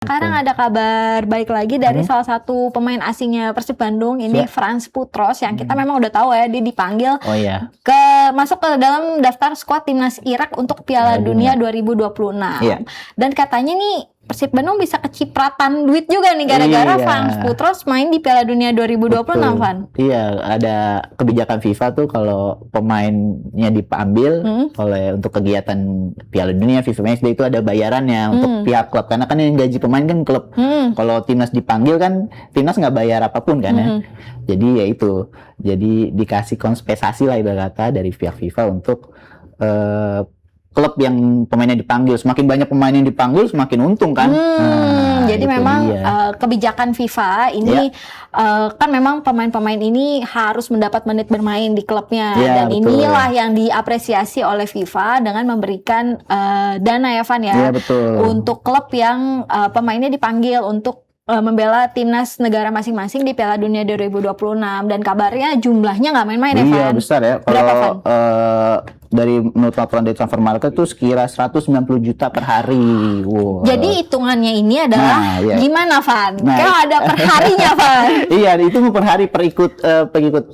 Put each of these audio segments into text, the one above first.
Sekarang ada kabar baik lagi dari salah satu pemain asingnya Persib Bandung ini, Frans Putros, yang kita memang udah tahu ya dia dipanggil masuk ke dalam daftar skuad timnas Irak untuk Piala Dunia 2026. Dan katanya nih Persib Bandung bisa kecipratan duit juga nih gara-gara Frans Putros main di Piala Dunia 2026, Van. Iya, ada kebijakan FIFA tuh kalau pemainnya diambil untuk kegiatan Piala Dunia FIFA Matchday itu ada bayarannya untuk pihak klub, karena kan yang gaji pemain kan klub. Kalau timnas dipanggil kan timnas nggak bayar apapun kan ya. Jadi ya itu, jadi dikasih kompensasi lah ibarat kata dari pihak FIFA untuk klub yang pemainnya dipanggil. Semakin banyak pemain yang dipanggil semakin untung kan. Jadi memang kebijakan FIFA ini kan memang pemain-pemain ini harus mendapat menit bermain di klubnya, dan inilah yang diapresiasi oleh FIFA dengan memberikan dana ya Van ya, untuk klub yang pemainnya dipanggil untuk membela timnas negara masing-masing di Piala Dunia 2026, dan kabarnya jumlahnya nggak main-main ya Van. Iya besar ya. Kalau dari menurut laporan dari Transfer Market itu sekira 190 juta per hari. Jadi hitungannya ini adalah gimana Van? Kalau ada per harinya Van? Iya, itu per hari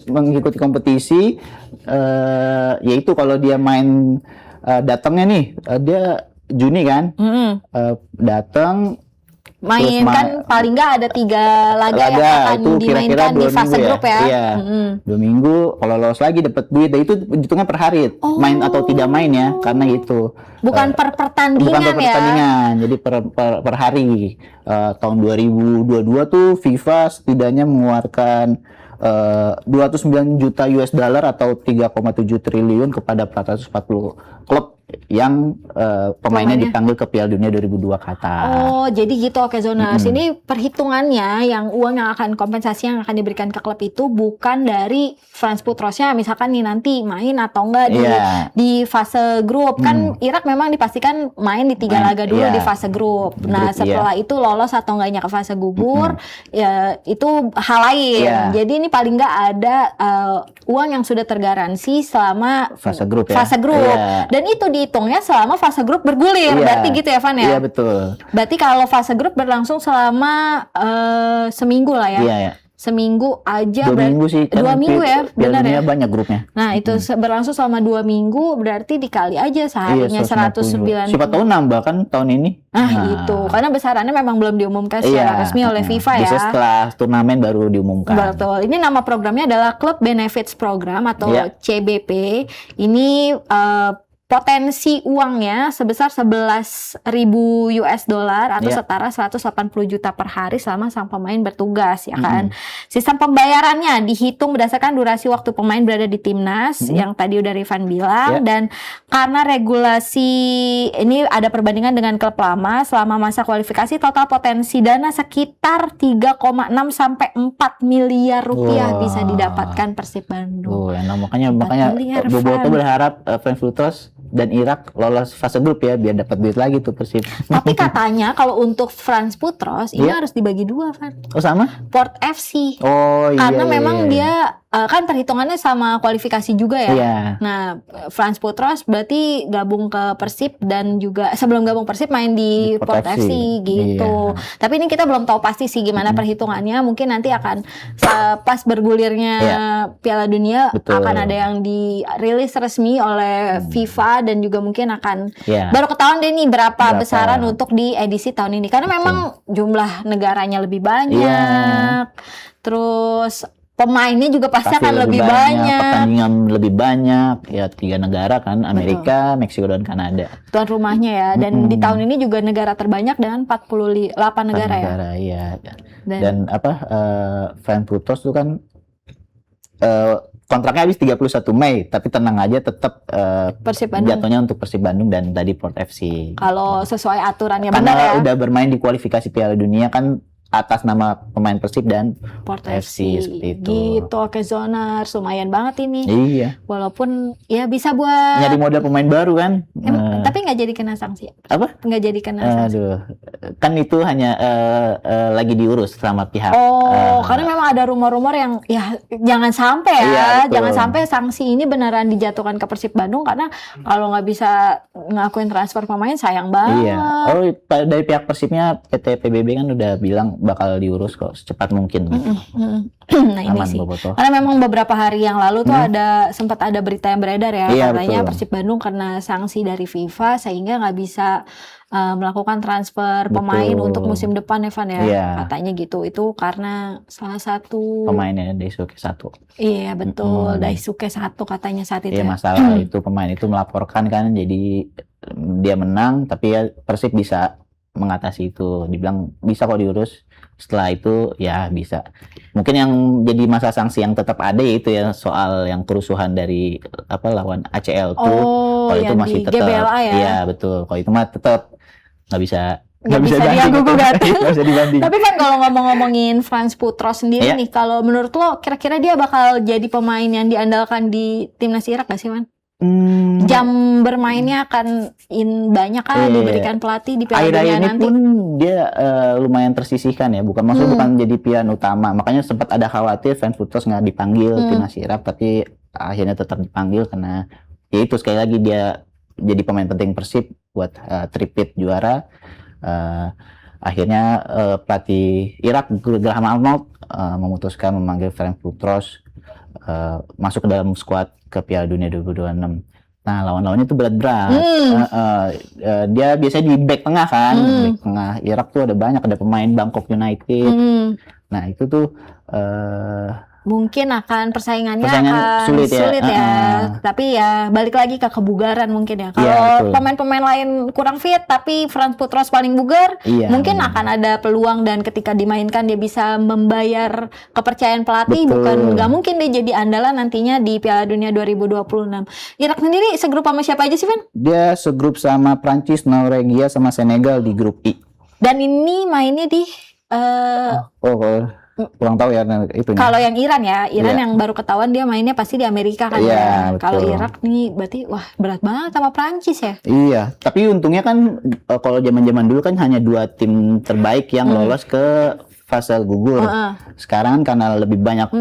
mengikuti kompetisi. Yaitu kalau dia main datangnya nih, dia Juni kan, datang. Main kan paling nggak ada 3 laga yang akan dimainkan di fase grup ya. Iya, 2 minggu. Kalau lolos lagi dapat duit, itu hitungnya per hari. Main atau tidak main ya, karena itu. Bukan per pertandingan ya. Bukan per pertandingan, jadi per hari. Tahun 2022 tuh FIFA setidaknya mengeluarkan 209 juta US dollar atau 3,7 triliun kepada 440 klub yang pemainnya dipanggil ke Piala Dunia 2002 Qatar. Oh, jadi gitu. Oke, Zonas. Ini perhitungannya yang uang yang akan kompensasi yang akan diberikan ke klub itu bukan dari Frans Putrosnya, misalkan nih nanti main atau enggak di fase grup. Kan Irak memang dipastikan main di 3 laga dulu di fase grup. Nah, setelah itu lolos atau enggaknya ke fase gugur, ya itu hal lain. Jadi ini paling enggak ada uang yang sudah tergaransi selama fase grup Dan itu dihitungnya selama fase grup bergulir. Berarti gitu ya, Van ya? Iya, betul. Berarti kalau fase grup berlangsung selama seminggu lah ya? Iya. Seminggu aja. 2 minggu sih. 2 minggu ya? Benar ya? Banyak grupnya. Nah, itu berlangsung selama 2 minggu, berarti dikali aja seharinya 190. Siapa tahu nambah kan tahun ini. Itu. Karena besarannya memang belum diumumkan secara resmi oleh FIFA ya. Biasanya setelah turnamen baru diumumkan. Betul. Ini nama programnya adalah Club Benefits Program atau CBP. Ini potensi uangnya sebesar 11.000 US dollar atau setara 180 juta per hari selama sang pemain bertugas ya kan. Sistem pembayarannya dihitung berdasarkan durasi waktu pemain berada di timnas yang tadi udah Rifan bilang, dan karena regulasi ini ada perbandingan dengan klub lama selama masa kualifikasi, total potensi dana sekitar 3,6 sampai 4 miliar rupiah bisa didapatkan Persib Bandung. Makanya Boboto berharap Frans Putros dan Irak lolos fase grup ya, biar dapat duit lagi tuh Persib. Tapi katanya kalau untuk Frans Putros ini harus dibagi 2 kan? Oh sama? Port FC. Oh iya. Karena memang dia kan perhitungannya sama kualifikasi juga ya. Nah, Frans Putros berarti gabung ke Persib dan juga sebelum gabung Persib main di Port FC gitu. Tapi ini kita belum tahu pasti sih gimana perhitungannya. Mungkin nanti akan pas bergulirnya Piala Dunia akan ada yang dirilis resmi oleh FIFA, dan juga mungkin akan baru ketahuan deh nih berapa besaran untuk di edisi tahun ini. Karena memang jumlah negaranya lebih banyak. Terus pemainnya juga pasti akan lebih banyak. Pertandingan lebih banyak. Ya 3 negara kan, Amerika, Meksiko, dan Kanada. Tuan rumahnya ya. Dan di tahun ini juga negara terbanyak dengan 48 negara ya. Iya. Dan Frans Putros itu kan kontraknya habis 31 Mei, tapi tenang aja tetap jatuhnya untuk Persib Bandung dan tadi Port FC. Kalau sesuai aturannya karena benar ya. Udah bermain di kualifikasi Piala Dunia kan, atas nama pemain Persib dan Porto FC FC seperti itu. gitu. Oke, Zoners lumayan banget ini. Iya. Walaupun ya bisa buat Nyari modal pemain baru kan. tapi nggak jadi kena sanksi. Apa? Nggak jadi kena sanksi. Aduh, kan itu hanya lagi diurus sama pihak. Karena memang ada rumor-rumor yang ya jangan sampai ya, Iya, betul. jangan sampai sanksi ini beneran dijatuhkan ke Persib Bandung karena kalau nggak bisa ngakuin transfer pemain sayang banget. Iya. Oh, dari pihak Persibnya PT PBB kan udah bilang bakal diurus kok secepat mungkin. Nah ini Aman, sih. Bobotoh. Karena memang beberapa hari yang lalu tuh sempat ada berita yang beredar ya, Iya, katanya betul. Persib Bandung kena sanksi dari FIFA sehingga nggak bisa melakukan transfer pemain Betul. untuk musim depan, Evan ya. Iya. Katanya gitu. Itu karena salah satu Pemainnya Daisuke 1. Iya betul, Daisuke 1 katanya saat itu. Iya, Ya. masalah itu pemain itu melaporkan kan, jadi dia menang tapi ya Persib bisa mengatasi itu. Dibilang bisa kok diurus. Setelah itu ya bisa. Mungkin yang jadi masa sanksi yang tetap ada yaitu ya soal yang kerusuhan dari lawan ACL tuh. Kalau itu yang masih di tetap. GBLA ya. Iya, betul. Kalau itu mah tetap nggak bisa dianggu-gugat. Nggak bisa dibanding. Tapi kan kalau ngomong-ngomongin Franz Putros sendiri Iya. nih, kalau menurut lo kira-kira dia bakal jadi pemain yang diandalkan di timnas Irak gak sih, Man? Jam bermainnya akan banyak kan diberikan pelatih di Piala Akhir-akhir Dunia ini nanti. pun dia lumayan tersisihkan ya, maksudnya bukan jadi pilihan utama. Makanya sempat ada khawatir Franz Putros nggak dipanggil timnas Irak, tapi akhirnya tetap dipanggil karena ya itu sekali lagi dia jadi pemain penting Persib buat tripit juara. Akhirnya pelatih Irak Graham Arnold memutuskan memanggil Franz Putros masuk ke dalam skuad ke Piala Dunia 2026. Nah, lawan-lawannya itu berat-berat. Dia biasanya di back tengah kan, back tengah Irak tuh ada banyak, ada pemain Bangkok United. Nah, itu tuh mungkin akan persaingannya Persaingan akan sulit ya. ya. Tapi ya balik lagi ke kebugaran mungkin ya. Iya, Kalau betul. pemain-pemain lain kurang fit tapi Franz Putros paling bugar, Iya, mungkin benar. akan ada peluang dan ketika dimainkan dia bisa membayar kepercayaan pelatih. Betul. Nggak mungkin dia jadi andalan nantinya di Piala Dunia 2026. Irak sendiri segrup sama siapa aja sih, Van? dia segrup sama Prancis, Norwegia sama Senegal di grup I. Dan ini mainnya di Kurang tahu ya itu. kalau yang Iran ya, Iran Iya. yang baru ketahuan dia mainnya pasti di Amerika kan Iya, ya. betul. Kalau Irak nih berarti wah berat banget sama Prancis ya. Iya, tapi untungnya kan kalau zaman-zaman dulu kan hanya 2 tim terbaik yang lolos ke fase gugur. Sekarang karena lebih banyak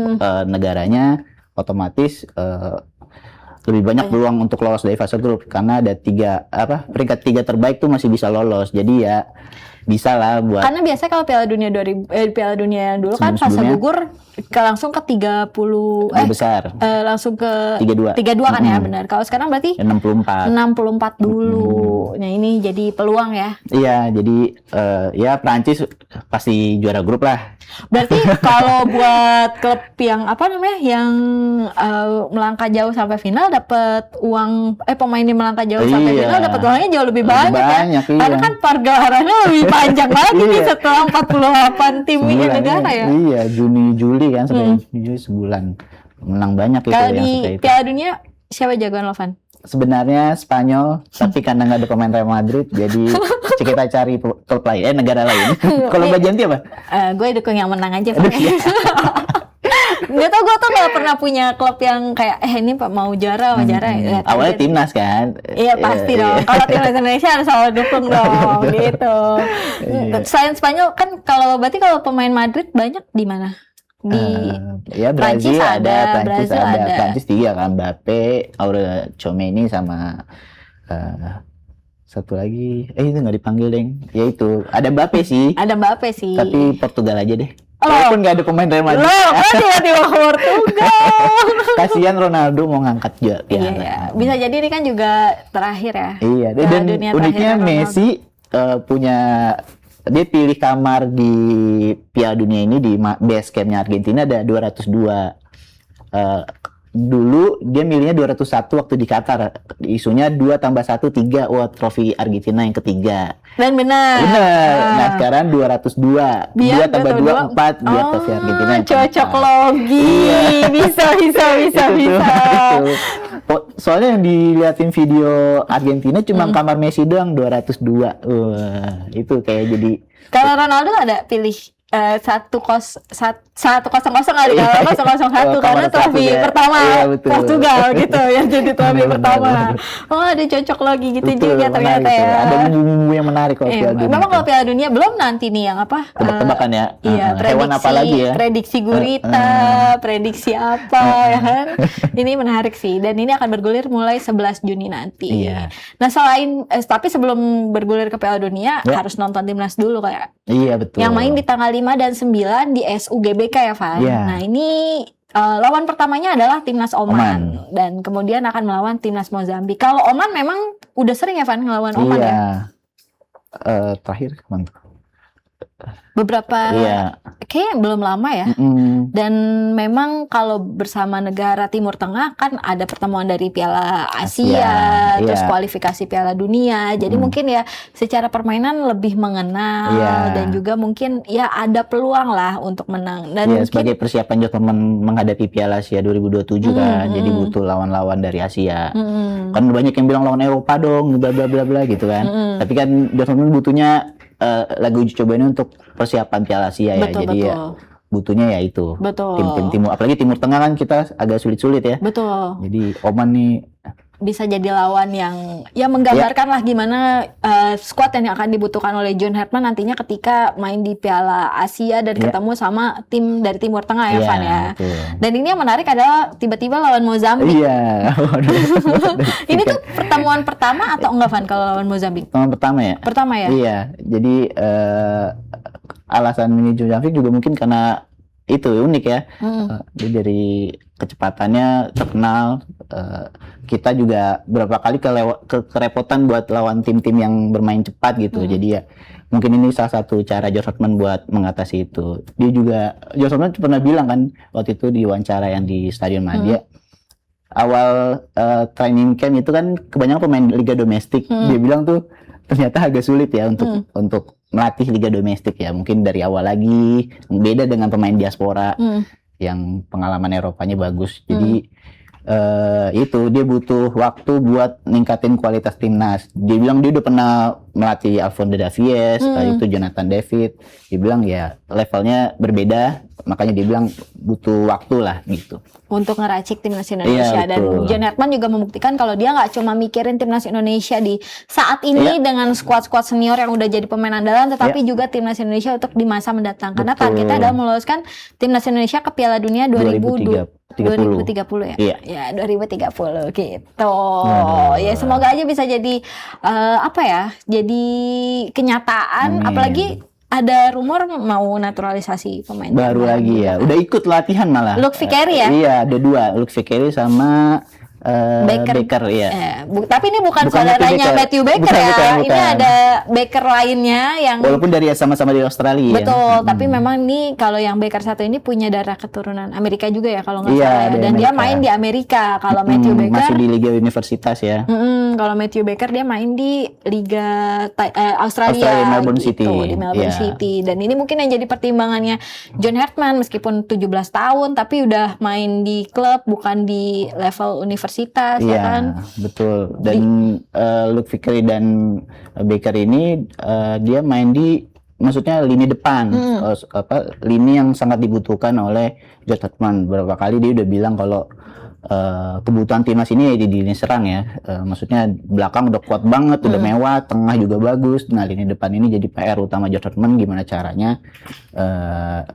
negaranya, otomatis lebih banyak peluang untuk lolos dari fase grup karena ada peringkat 3 terbaik tuh masih bisa lolos. Jadi ya bisa lah buat. Karena biasanya kalau Piala Dunia Piala Dunia yang dulu kan fase Sebelum-sebelumnya gugur langsung ke 30 besar. langsung ke 32 kan ya, benar. Kalau sekarang berarti 64 dulu. Nah, ini jadi peluang ya. Iya, jadi ya Prancis pasti juara grup lah. Berarti kalau buat klub yang yang melangkah jauh sampai final dapat uang pemain yang melangkah jauh sampai Iya. final dapat uangnya jauh lebih Lebih banyak ya. banyak, iya. Karena kan pergelarannya lebih panjang lagi nih Iya. setelah 48 tim ini Sebulan, negara ya. Iya, Juni-Juli kan sampai Juli sebulan. Menang banyak itu Kalau yang di seperti itu. Piala Dunia siapa jagoan lo, Van? Sebenarnya Spanyol, tapi karena nggak ada pemain Real Madrid, jadi kita cari klub lain, negara lain. Kalau Mbak Janti apa? Gue dukung yang menang aja, Van. Gak tau, gue tuh gak pernah punya klub yang kayak ini Pak mau juara, Ya, Awalnya target. timnas kan? Iya pasti dong. Kalau timnas Indonesia harus selalu dukung dong, gitu. Selain Spanyol kan berarti kalau pemain Madrid banyak di mana? Di Ya Prancis Brazil ada, Prancis Brazil ada. ada. Prancis 3 kan, Mbappe, Aurel Tchouameni sama satu lagi, itu nggak dipanggil deng. Ya itu ada Mbappe sih, Ada Mbappe sih. tapi Portugal aja deh. Oh. Walaupun nggak ada pemain Real Madrid. Loh, kok tiba-tiba Portugal? Kasihan Ronaldo mau ngangkat Iya, piala. ya. Bisa jadi ini kan juga terakhir ya. Iya, Piala dan Dunia uniknya terakhir Messi punya dia pilih kamar di Piala Dunia ini di base campnya Argentina ada 202. Dulu dia milihnya 201 waktu di Qatar. Isunya 2 tambah 1 3. Wah, trofi Argentina yang ketiga. Dan benar. Benar. Nah, sekarang 202. 2 tambah 2 4 biar trofi Argentina yang cocok keempat. logi. Iya. Bisa. Itu tuh. Soalnya yang diliatin video Argentina cuma kamar Messi doang 202. Wah, itu kayak jadi Kalau Ronaldo ada pilih 1-0 kali kalau 0-1 karena trofi pertama Portugal gitu yang jadi trofi pertama. Oh, ada cocok lagi gitu juga ternyata ya. Ada bumbu-bumbu yang menarik kalau Piala Dunia. Memang kalau Piala Dunia belum nanti nih yang apa? Tebak-tebakan ya. Iya, hewan apa lagi ya? Prediksi gurita, prediksi apa ya kan? Ini menarik sih dan ini akan bergulir mulai 11 Juni nanti. Iya. Nah, tapi sebelum bergulir ke Piala Dunia harus nonton timnas dulu kayak. Iya, betul. Yang main di tanggal 5 dan 9 di SUGBK ya, Van. Iya. Nah, ini lawan pertamanya adalah timnas Oman dan kemudian akan melawan timnas Mozambik. Kalau Oman memang udah sering ya, Van, ngelawan Oman ya. Terakhir kemana? Beberapa kayaknya belum lama ya. Dan memang kalau bersama negara Timur Tengah kan ada pertemuan dari Piala Asia, terus kualifikasi Piala Dunia. Jadi mungkin ya secara permainan lebih mengenal dan juga mungkin ya ada peluang lah untuk menang. Dan mungkin, sebagai persiapan Jerman menghadapi Piala Asia 2027 kan. Jadi butuh lawan-lawan dari Asia. Kan banyak yang bilang lawan Eropa dong, bla bla bla bla gitu kan. Tapi kan Jerman butuhnya lagu uji coba ini untuk persiapan Piala Asia ya. Jadi ya butuhnya ya itu tim-tim timur, apalagi Timur Tengah kan kita agak sulit-sulit ya. Betul. Jadi Oman nih bisa jadi lawan yang menggambarkan lah gimana skuad yang akan dibutuhkan oleh John Hartman nantinya ketika main di Piala Asia dan ketemu sama tim dari Timur Tengah ya, Van ya. Betul. Dan ini yang menarik adalah tiba-tiba lawan Mozambik. Iya. Ini tuh pertemuan pertama atau enggak, Van, kalau lawan Mozambik? Pertemuan pertama ya. Pertama ya. Iya. Jadi alasan ini Mozambik juga mungkin karena itu unik ya. Dia dari kecepatannya terkenal. Kita juga berapa kali kerepotan buat lawan tim-tim yang bermain cepat gitu. Jadi ya mungkin ini salah satu cara George Hartman buat mengatasi itu. Dia juga George Hartman pernah bilang kan waktu itu di wawancara yang di Stadion Madia. Awal training camp itu kan kebanyakan pemain liga domestik. Dia bilang tuh ternyata agak sulit ya untuk melatih liga domestik ya. Mungkin dari awal lagi beda dengan pemain diaspora yang pengalaman Eropanya bagus. Jadi itu dia butuh waktu buat ningkatin kualitas timnas. Dia bilang dia udah pernah melatih Alphonso Davies, itu Jonathan David. Dia bilang ya levelnya berbeda, makanya dia bilang butuh waktu lah gitu untuk ngeracik timnas Indonesia. Dan John Hartman juga membuktikan kalau dia nggak cuma mikirin timnas Indonesia di saat ini dengan skuad-skuad senior yang udah jadi pemain andalan, tetapi juga timnas Indonesia untuk di masa mendatang. Karena targetnya adalah meloloskan timnas Indonesia ke Piala Dunia 2030 ya. Ya 2030 gitu. Ya semoga aja bisa jadi jadi kenyataan. Apalagi ada rumor mau naturalisasi pemain baru lagi ya. Udah ikut latihan malah. Luke Vickery ya? Iya, ada dua, Luke Vickery sama Baker ya. Tapi ini bukan saudaranya Matthew Baker ya. Bukan. Ini ada Baker lainnya yang walaupun dari sama-sama di Australia. Betul, tapi memang nih kalau yang Baker satu ini punya darah keturunan Amerika juga ya kalau nggak salah. Dan dia main di Amerika. Kalau Matthew Baker masih di Liga Universitas ya. Kalau Matthew Baker dia main di Liga Australia Melbourne gitu, City. Di Melbourne City. Dan ini mungkin yang jadi pertimbangannya John Hartman meskipun 17 tahun tapi udah main di klub bukan di level universitas. Ya kan? Betul. Dan Luke Vickery dan Baker ini dia main di maksudnya lini depan, lini yang sangat dibutuhkan oleh George Hartman. Beberapa kali dia udah bilang kalau kebutuhan timnas ini ya di lini serang ya. Maksudnya belakang udah kuat banget, udah mewah, tengah juga bagus. Nah, lini depan ini jadi PR utama George Hartman, gimana caranya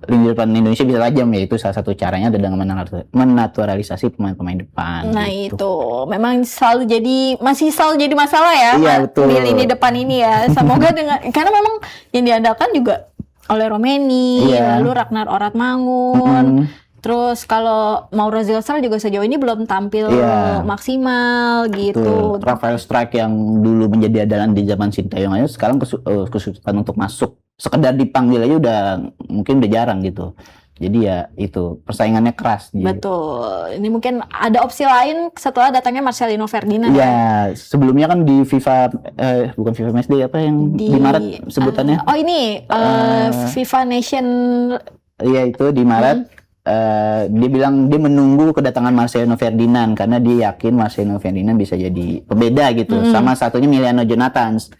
lini depan Indonesia bisa tajam, ya itu salah satu caranya dengan menaturalisasi pemain-pemain depan. Nah, gitu. itu memang masih selalu jadi masalah ya, di lini depan ini ya. Semoga karena memang yang diandalkan juga oleh Romeni, lalu Ragnar Oratmangun. Terus kalau Mauro Zilstra juga sejauh ini belum tampil maksimal gitu. Rafael Strijk yang dulu menjadi andalan di zaman Sintayong aja sekarang kesulitan untuk masuk. Sekedar dipanggil aja mungkin udah jarang gitu. Jadi ya itu persaingannya keras. Betul. Ini mungkin ada opsi lain setelah datangnya Marcelino Ferdinand. Ya, sebelumnya kan di FIFA bukan FIFA Matchday apa yang di Maret sebutannya? FIFA Nation. Iya itu di Maret. dia bilang dia menunggu kedatangan Marcelino Ferdinand karena dia yakin Marcelino Ferdinand bisa jadi pembeda gitu. Sama satunya Emiliano Jonathans.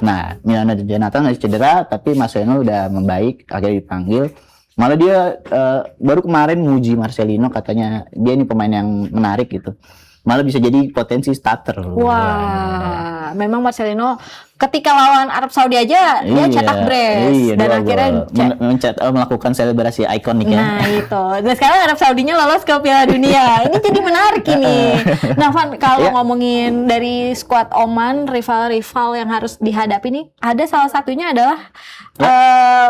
Nah, Emiliano Jonathans masih cedera, tapi Marcelino udah membaik, akhirnya dipanggil. Malah dia baru kemarin muji Marcelino, katanya dia ini pemain yang menarik gitu. Malah bisa jadi potensi starter. Wah, memang Marcelino ketika lawan Arab Saudi aja dia cetak brace dan akhirnya melakukan selebrasi ikonik ya. Nah itu, dan sekarang Arab Saudinya lolos ke Piala Dunia. Ini jadi menarik ini. Nah Van, kalau ngomongin dari skuad Oman, rival-rival yang harus dihadapi nih, ada salah satunya adalah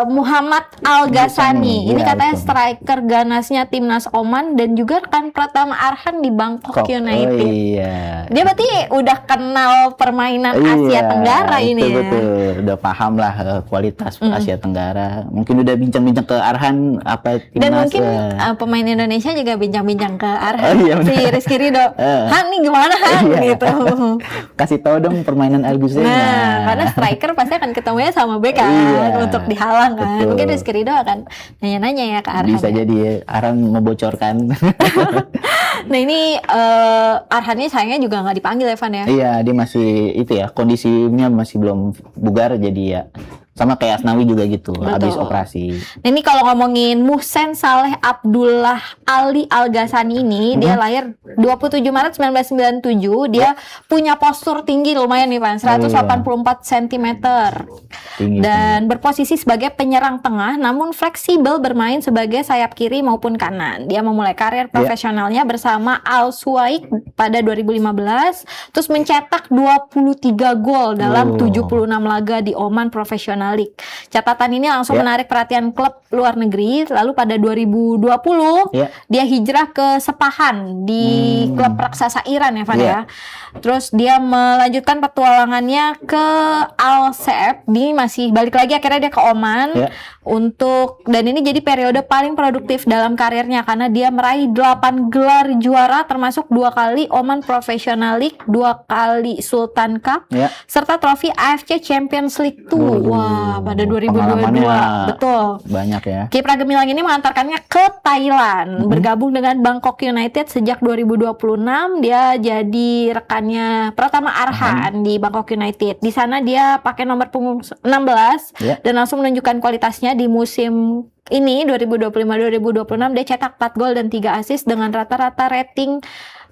Muhammad Al-Ghassani. Ini katanya striker ganasnya timnas Oman dan juga rekan Pratama Arhan di Bangkok United. Iya. Dia berarti udah kenal permainan Asia Tenggara ini ya. Betul, udah paham lah kualitas Asia Tenggara. Mungkin udah bincang-bincang ke Arhan apa timnas. Dan mungkin pemain Indonesia juga bincang-bincang ke Arhan. Si Rizky Ridho. Han nih gimana Han gitu. Kasih tahu dong permainan Al-Ghassani. Nah, karena striker pasti akan ketemunya sama bek kan untuk dihalang kan. Betul. Mungkin Rizky Ridho akan nanya-nanya ya ke Arhan. Bisa jadi Arhan membocorkan. Nah ini Arhannya sayangnya juga nggak dipanggil Evan ya? Iya, dia masih itu ya, kondisinya masih belum bugar, jadi ya sama kayak Asnawi juga gitu, habis operasi. Nah, ini kalau ngomongin Muhsen Saleh Abdullah Ali Al-Ghassani ini, dia lahir 27 Maret 1997. Dia punya postur tinggi lumayan nih Pak, 184 cm. Tinggi, dan berposisi sebagai penyerang tengah, namun fleksibel bermain sebagai sayap kiri maupun kanan. Dia memulai karir profesionalnya bersama Al Suwaik pada 2015, terus mencetak 23 gol dalam 76 laga di Oman Professional League. Catatan ini langsung menarik perhatian klub luar negeri. Lalu pada 2020 dia hijrah ke Sepahan di klub raksasa Iran ya Van ya. Terus dia melanjutkan petualangannya ke Al Saab. Dia masih balik lagi akhirnya dia ke Oman dan ini jadi periode paling produktif dalam karirnya karena dia meraih 8 gelar juara termasuk 2 kali Oman Professional League, 2 kali Sultan Cup, serta trofi AFC Champions League 2. Wah, pada 2022. Betul. Banyak ya. Kipra Gemilang ini mengantarkannya ke Thailand, bergabung dengan Bangkok United sejak 2026. Dia jadi rekannya Pratama Arhan di Bangkok United. Di sana dia pakai nomor punggung 16 dan langsung menunjukkan kualitasnya di musim ini 2025-2026. Dia cetak 4 gol dan 3 assist dengan rata-rata rating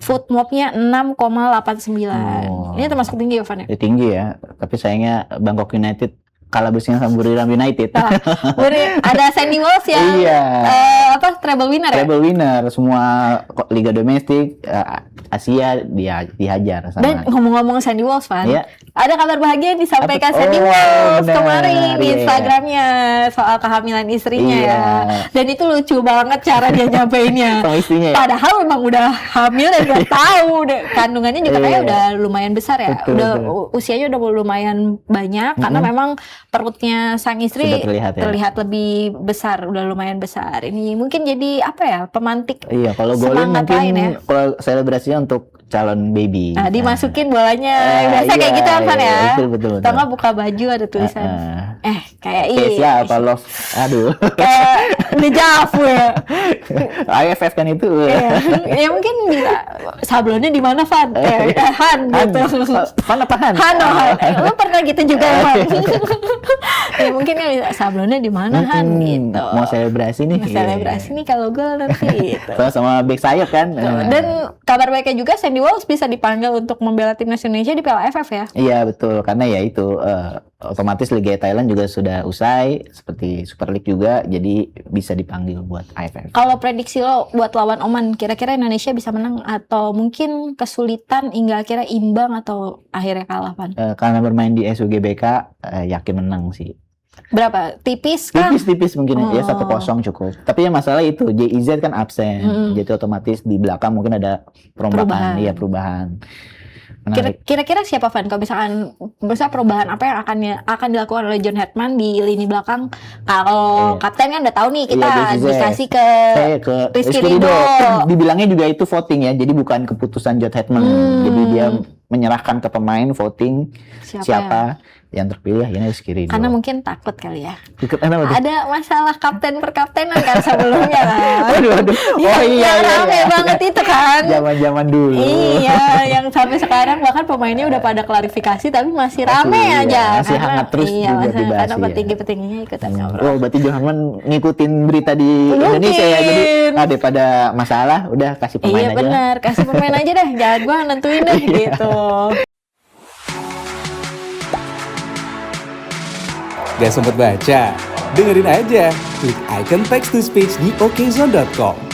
Footmob-nya 6,89. Ini termasuk tinggi ya, Van ya? Tinggi ya, tapi sayangnya Bangkok United kalah bersih sama Buriram United. Ada Sandy Walsh yang treble winner ya? Treble winner, semua liga domestik, Asia dia dihajar sama. Dan ngomong-ngomong Sandy Walsh, Van, ada kabar bahagia yang disampaikan Sandy Walsh kemarin di Instagramnya soal kehamilan istrinya ya. Dan itu lucu banget cara dia nyampeinnya. Sama istrinya ya? Padahal memang udah hamil dan udah tahu kandungannya juga kayaknya udah lumayan besar ya. Usianya udah lumayan banyak karena memang perutnya sang istri terlihat lebih besar, udah lumayan besar. Ini mungkin jadi apa ya, pemantik kalau golin mungkin kalau selebrasinya untuk calon baby. Nah, dimasukin bolanya biasa kayak gitu kan ya. Betul. Tengah buka baju ada tulisan. Kayak siapa love? Aduh. Kayak dejavu ya. AFF kan itu. Ya mungkin bisa sablonnya di mana Van? Han gitu. Van apa Han? Han. Lu pernah gitu juga Van? Ya mungkin kan sablonnya di mana Han gitu. Mau selebrasi nih. Selebrasi nih kalau gol nanti gitu. Sama back sayap kan. Dan kabar baiknya juga Sandy Walsh bisa dipanggil untuk membela timnas Indonesia di Piala AFF ya? Iya betul, karena ya itu otomatis Liga Thailand juga sudah usai, seperti Super League juga, jadi bisa dipanggil buat AFF. Kalau prediksi lo buat lawan Oman, kira-kira Indonesia bisa menang atau mungkin kesulitan hingga akhirnya imbang atau akhirnya kalah, Pan? Karena bermain di SUGBK, yakin menang sih. Berapa? Tipis kah? Tipis mungkin ya 1-0 cukup. Tapi yang masalah itu JIZ kan absen, jadi otomatis di belakang mungkin ada perombakan, perubahan. Kira-kira siapa Van? Kalau misalkan perubahan apa yang akan dilakukan oleh John Hetman di lini belakang? Kalau kapten kan udah tahu nih kita dikasih ke Rizky Ridho. Dibilangnya juga itu voting ya, jadi bukan keputusan John Hetman. Jadi dia menyerahkan ke pemain voting siapa. yang terpilih akhirnya Rizky Ridho. Karena mungkin takut kali ya. Kenapa tuh? Ada masalah kapten perkaptenan kan sebelumnya kan. Waduh. Oh iya. Rame banget itu kan. Zaman-zaman dulu. Iya, yang sampai sekarang bahkan pemainnya udah pada klarifikasi tapi masih rame aja. Masih hangat terus juga dibahas. Karena petinggi-petingginya ikutan ngobrol. Oh, berarti Johanman ngikutin berita di Indonesia ya. Jadi daripada masalah udah kasih pemain aja. Iya benar, kasih pemain aja deh. Jangan gua nentuin deh gitu. Gak sempet baca? Dengerin aja, klik icon text to speech di okezone.com.